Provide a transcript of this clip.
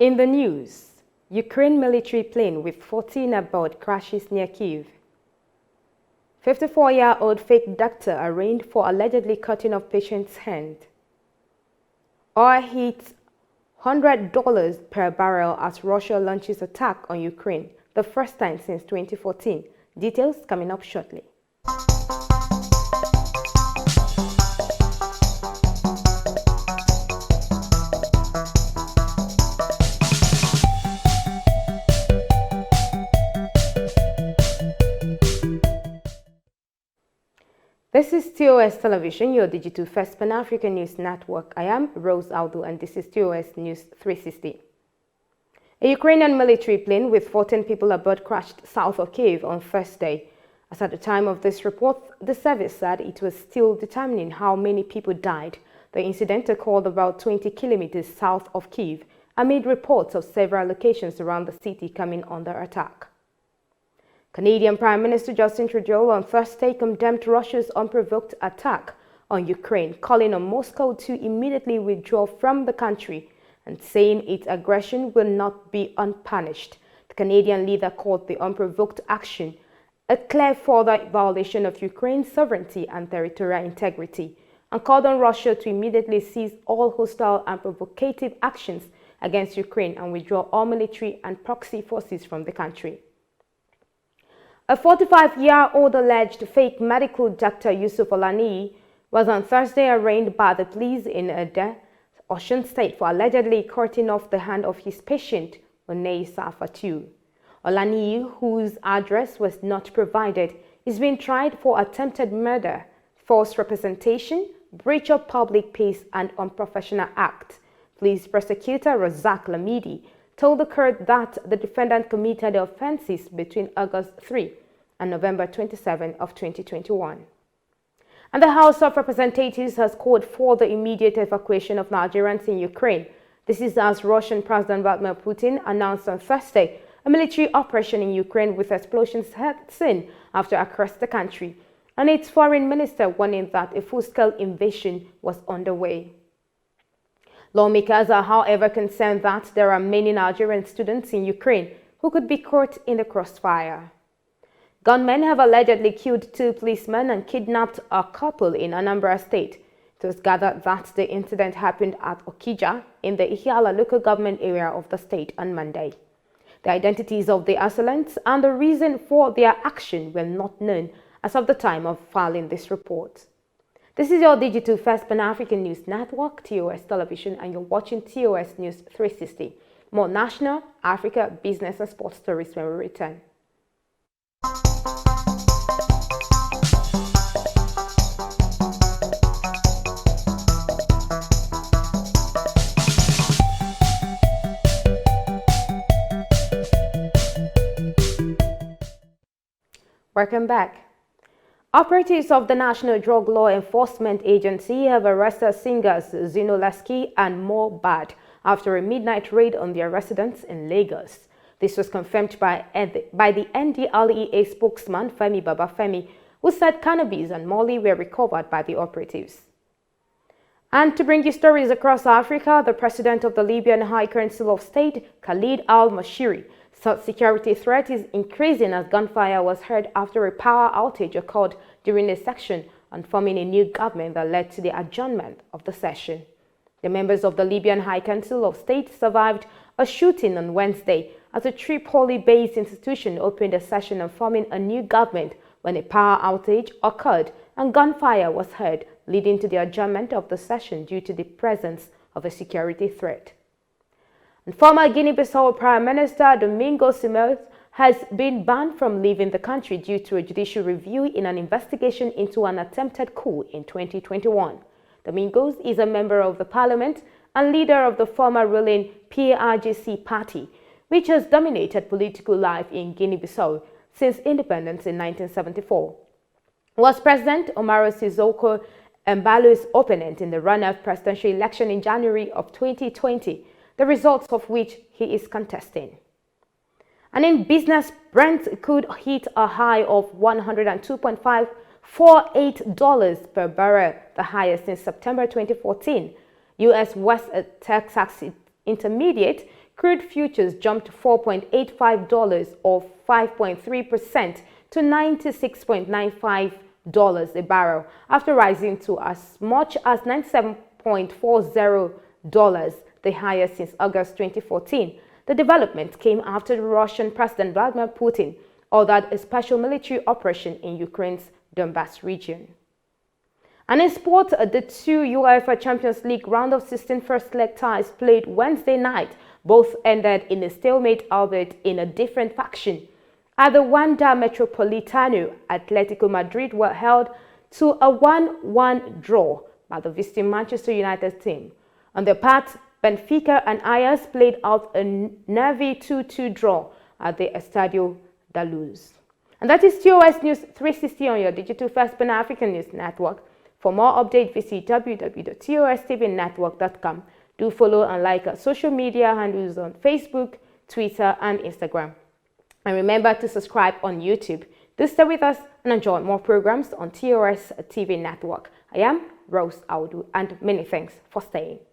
In the news, Ukraine military plane with 14 aboard crashes near Kyiv. 54-year-old fake doctor arraigned for allegedly cutting off patient's hand. Oil hits $100 per barrel as Russia launches attack on Ukraine, the first time since 2014. Details coming up shortly. This is TOS Television, your digital first Pan-African news network. I am Rose Aldo and this is TOS News 360. A Ukrainian military plane with 14 people aboard crashed south of Kyiv on Thursday. As at the time of this report, the service said it was still determining how many people died. The incident occurred about 20 kilometers south of Kyiv amid reports of several locations around the city coming under attack. Canadian Prime Minister Justin Trudeau on Thursday condemned Russia's unprovoked attack on Ukraine, calling on Moscow to immediately withdraw from the country and saying its aggression will not be unpunished. The Canadian leader called the unprovoked action a clear further violation of Ukraine's sovereignty and territorial integrity and called on Russia to immediately cease all hostile and provocative actions against Ukraine and withdraw all military and proxy forces from the country. A 45-year-old alleged fake medical doctor Yusuf Olaniyi was on Thursday arraigned by the police in Ede, Osun State for allegedly cutting off the hand of his patient, Onei Safatu. Olaniyi, whose address was not provided, is being tried for attempted murder, false representation, breach of public peace, and unprofessional act. Police prosecutor Razak Lamidi told the court that the defendant committed the offenses between August 3 and November 27 of 2021. And the House of Representatives has called for the immediate evacuation of Nigerians in Ukraine. This is as Russian President Vladimir Putin announced on Thursday a military operation in Ukraine with explosions had seen after across the country, and its foreign minister warning that a full-scale invasion was underway. Lawmakers are, however, concerned that there are many Nigerian students in Ukraine who could be caught in the crossfire. Gunmen have allegedly killed 2 policemen and kidnapped a couple in Anambra State. It was gathered that the incident happened at Okija in the Ihiala local government area of the state on Monday. The identities of the assailants and the reason for their action were not known as of the time of filing this report. This is your digital first Pan-African news network, TOS Television, and you're watching TOS News 360. More national, Africa, business and sports stories when we return. Welcome back. Operatives of the National Drug Law Enforcement Agency have arrested singers Zino Lasky and Mo Bad after a midnight raid on their residence in Lagos. This was confirmed by the NDLEA spokesman Femi Babafemi, who said cannabis and molly were recovered by the operatives. And to bring you stories across Africa, the president of the Libyan High Council of State, Khalid al-Mashiri, said security threat is increasing as gunfire was heard after a power outage occurred during a session on forming a new government that led to the adjournment of the session. The members of the Libyan High Council of State survived a shooting on Wednesday as a Tripoli-based institution opened a session on forming a new government when a power outage occurred and gunfire was heard, leading to the adjournment of the session due to the presence of a security threat. And former Guinea-Bissau Prime Minister Domingos Simoes has been banned from leaving the country due to a judicial review in an investigation into an attempted coup in 2021. Domingos is a member of the parliament and leader of the former ruling PARGC party, which has dominated political life in Guinea-Bissau since independence in 1974. Was President Omaro Sissoko Embalo's opponent in the runoff presidential election in January of 2020, the results of which he is contesting. And in business, Brent could hit a high of $102.548 per barrel, the highest since September 2014. U.S. West Texas Intermediate crude futures jumped $4.85 or 5.3% to $96.95 a barrel after rising to as much as $97.40, the highest since August 2014. The development came after the Russian President Vladimir Putin ordered a special military operation in Ukraine's Donbas region. And in sport, the two UEFA Champions League round of 16 first leg ties played Wednesday night. Both ended in a stalemate, albeit in a different fashion. At the Wanda Metropolitano, Atletico Madrid were held to a 1-1 draw by the visiting Manchester United team. On their part, Benfica and Ajax played out a nervy 2-2 draw at the Estadio da Luz. And that is TOS News 360 on your digital first Pan-African News Network. For more updates, visit www.TOSTVNetwork.com. Do follow and like our social media handles on Facebook, Twitter, and Instagram. And remember to subscribe on YouTube. Do stay with us and enjoy more programs on TOS TV Network. I am Rose Audu, and many thanks for staying.